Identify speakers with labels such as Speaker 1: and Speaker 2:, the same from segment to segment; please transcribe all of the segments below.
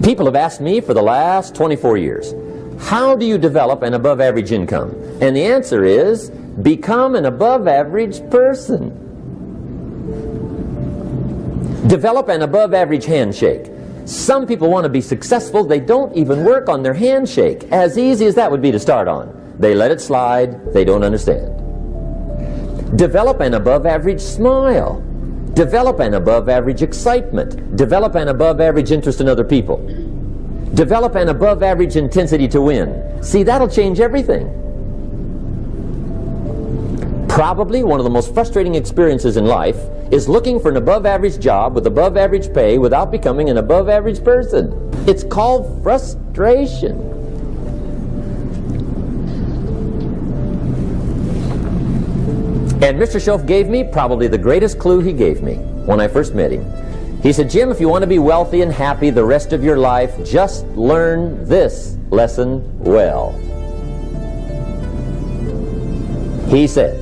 Speaker 1: People have asked me for the last 24 years, how do you develop an above average income? And the answer is, become an above average person. Develop an above average handshake. Some people want to be successful, they don't even work on their handshake. As easy as that would be to start on. They let it slide, they don't understand. Develop an above average smile. Develop an above average excitement. Develop an above average interest in other people. Develop an above average intensity to win. See, that'll change everything. Probably one of the most frustrating experiences in life is looking for an above average job with above average pay without becoming an above average person. It's called frustration. And Mr. Shoaff gave me probably the greatest clue he gave me when I first met him. He said, Jim, if you want to be wealthy and happy the rest of your life, just learn this lesson well. He said,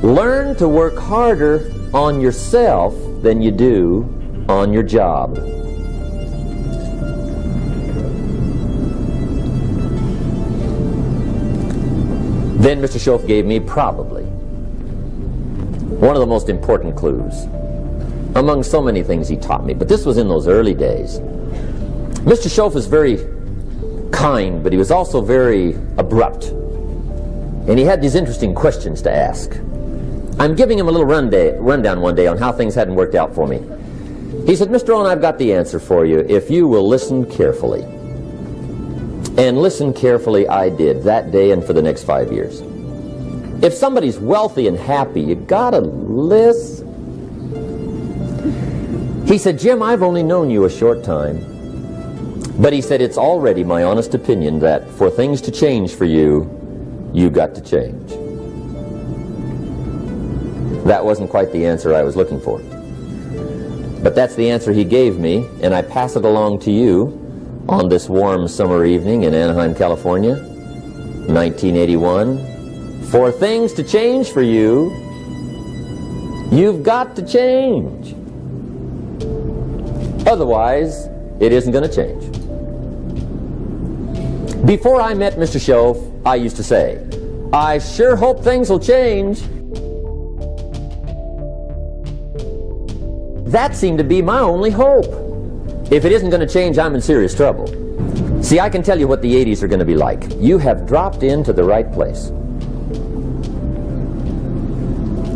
Speaker 1: learn to work harder on yourself than you do on your job. Then Mr. Shoaff gave me probably one of the most important clues among so many things he taught me, but this was in those early days. Mr. Shoaff was very kind, but he was also very abrupt. And he had these interesting questions to ask. I'm giving him a little rundown one day on how things hadn't worked out for me. He said, Mr. Rohn, I've got the answer for you if you will listen carefully. And listen carefully I did that day and for the next 5 years. If somebody's wealthy and happy, you gotta listen. He said, Jim, I've only known you a short time. But he said, it's already my honest opinion that for things to change for you, you got to change. That wasn't quite the answer I was looking for. But that's the answer he gave me, and I pass it along to you on this warm summer evening in Anaheim, California, 1981. For things to change for you, you've got to change. Otherwise, it isn't going to change. Before I met Mr. Shoaff, I used to say, I sure hope things will change. That seemed to be my only hope. If it isn't going to change, I'm in serious trouble. See, I can tell you what the 80s are going to be like. You have dropped into the right place.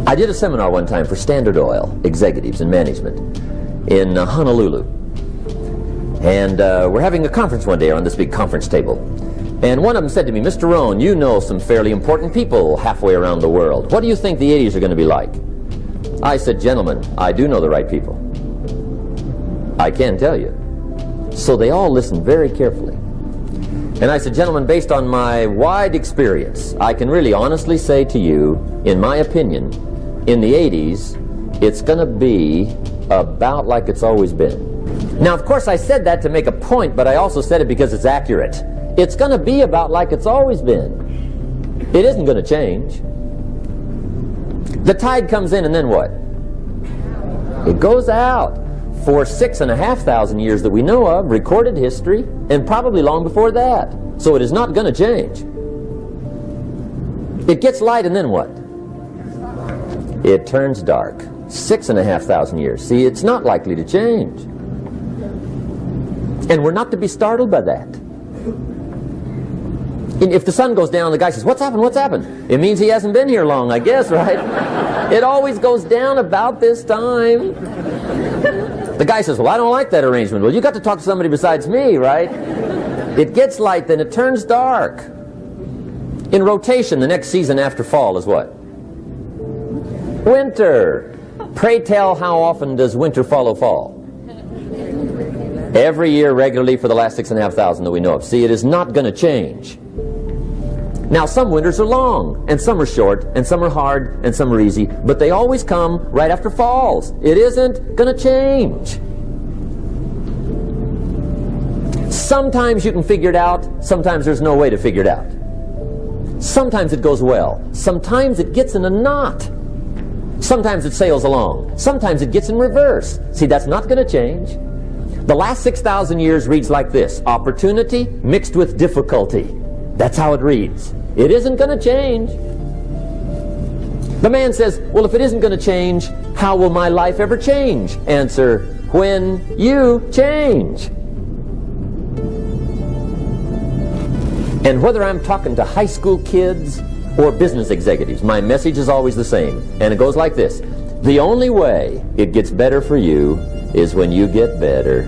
Speaker 1: I did a seminar one time for Standard Oil executives and management in Honolulu. And we're having a conference one day on this big conference table. And one of them said to me, Mr. Rohn, you know some fairly important people halfway around the world. What do you think the 80s are going to be like? I said, gentlemen, I do know the right people. I can tell you. So they all listened very carefully. And I said, gentlemen, based on my wide experience, I can really honestly say to you, in my opinion, in the 80s, it's going to be about like it's always been. Now, of course, I said that to make a point, but I also said it because it's accurate. It's going to be about like it's always been. It isn't going to change. The tide comes in and then what? It goes out. For 6,500 years that we know of, recorded history, and probably long before that. So it is not going to change. It gets light and then what? It turns dark. 6,500 years. See, it's not likely to change. And we're not to be startled by that. And if the sun goes down, the guy says, what's happened, what's happened? It means he hasn't been here long, I guess, right? It always goes down about this time. The guy says, well, I don't like that arrangement. Well, you got to talk to somebody besides me, right? It gets light, then it turns dark. In rotation, the next season after fall is what? Winter. Pray tell, how often does winter follow fall? Every year regularly for the last 6,500 that we know of. See, it is not going to change. Now, some winters are long, and some are short, and some are hard, and some are easy, but they always come right after falls. It isn't going to change. Sometimes you can figure it out, sometimes there's no way to figure it out. Sometimes it goes well, sometimes it gets in a knot. Sometimes it sails along, sometimes it gets in reverse. See, that's not going to change. The last 6,000 years reads like this: opportunity mixed with difficulty. That's how it reads. It isn't going to change. The man says, well, if it isn't going to change, how will my life ever change? Answer, when you change. And whether I'm talking to high school kids or business executives, my message is always the same. And it goes like this: the only way it gets better for you is when you get better.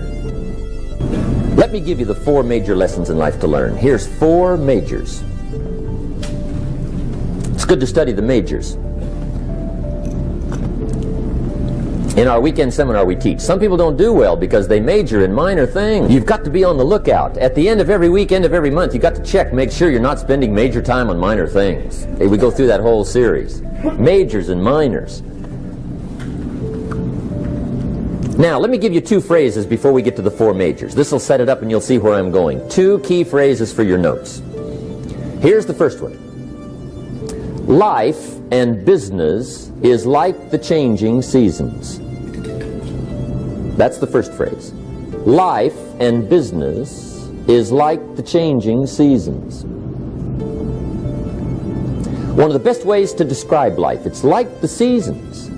Speaker 1: Let me give you the 4 major lessons in life to learn. Here's 4 majors. It's good to study the majors. In our weekend seminar we teach, some people don't do well because they major in minor things. You've got to be on the lookout. At the end of every week, end of every month, you've got to check, make sure you're not spending major time on minor things. Hey, we go through that whole series. Majors and minors. Now, let me give you 2 phrases before we get to the 4 majors. This will set it up and you'll see where I'm going. 2 key phrases for your notes. Here's the first one. Life and business is like the changing seasons. That's the first phrase. Life and business is like the changing seasons. One of the best ways to describe life, it's like the seasons.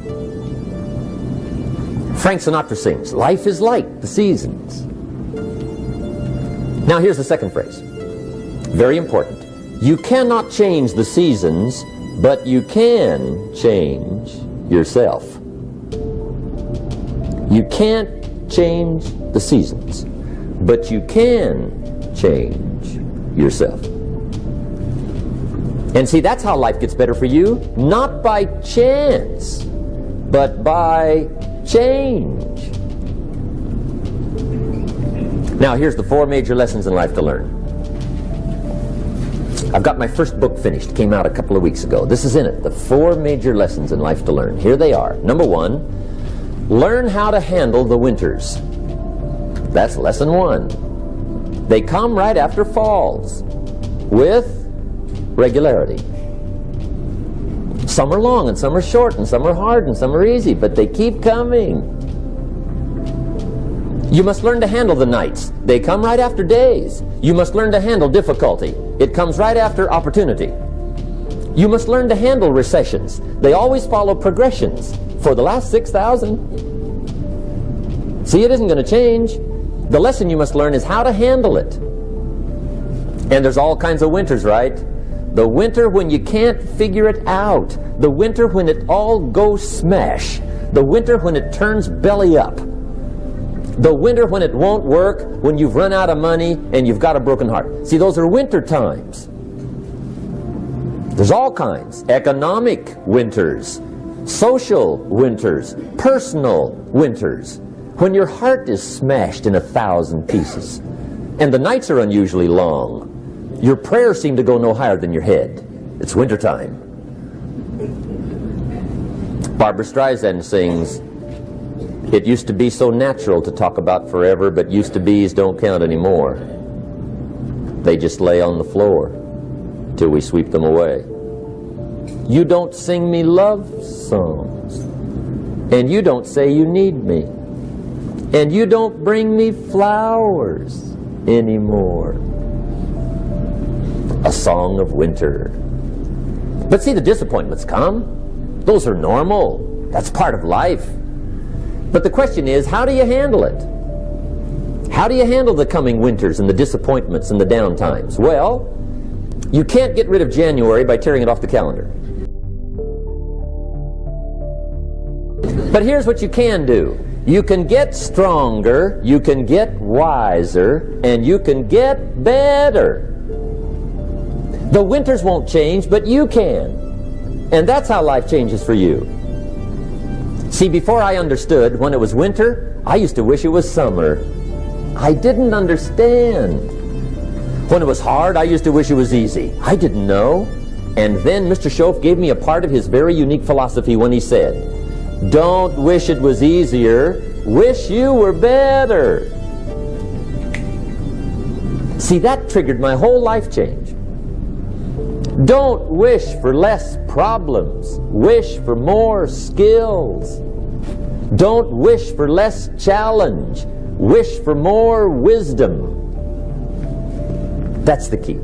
Speaker 1: Frank Sinatra sings, life is like the seasons. Now here's the second phrase. Very important. You cannot change the seasons, but you can change yourself. You can't change the seasons, but you can change yourself. And see, that's how life gets better for you, not by chance, but by change. Now, here's the 4 major lessons in life to learn. I've got my first book finished, came out a couple of weeks ago. This is in it, the 4 major lessons in life to learn. Here they are. Number 1, learn how to handle the winters. That's lesson 1. They come right after falls, with regularity. Some are long and some are short and some are hard and some are easy, but they keep coming. You must learn to handle the nights. They come right after days. You must learn to handle difficulty. It comes right after opportunity. You must learn to handle recessions. They always follow progressions for the last 6,000. See, it isn't going to change. The lesson you must learn is how to handle it. And there's all kinds of winters, right? The winter when you can't figure it out. The winter when it all goes smash. The winter when it turns belly up. The winter when it won't work, when you've run out of money and you've got a broken heart. See, those are winter times. There's all kinds. Economic winters, social winters, personal winters. When your heart is smashed in 1,000 pieces and the nights are unusually long, your prayers seem to go no higher than your head. It's wintertime. Barbra Streisand sings, "It used to be so natural to talk about forever, but used to be's don't count anymore. They just lay on the floor till we sweep them away. You don't sing me love songs, and you don't say you need me, and you don't bring me flowers anymore." A song of winter. But see, the disappointments come. Those are normal. That's part of life. But the question is, how do you handle it? How do you handle the coming winters and the disappointments and the down times? Well, you can't get rid of January by tearing it off the calendar. But here's what you can do. You can get stronger, you can get wiser, and you can get better. The winters won't change, but you can. And that's how life changes for you. See, before I understood, when it was winter, I used to wish it was summer. I didn't understand. When it was hard, I used to wish it was easy. I didn't know. And then Mr. Schoaf gave me a part of his very unique philosophy when he said, "Don't wish it was easier, wish you were better." See, that triggered my whole life change. Don't wish for less problems. Wish for more skills. Don't wish for less challenge. Wish for more wisdom. That's the key.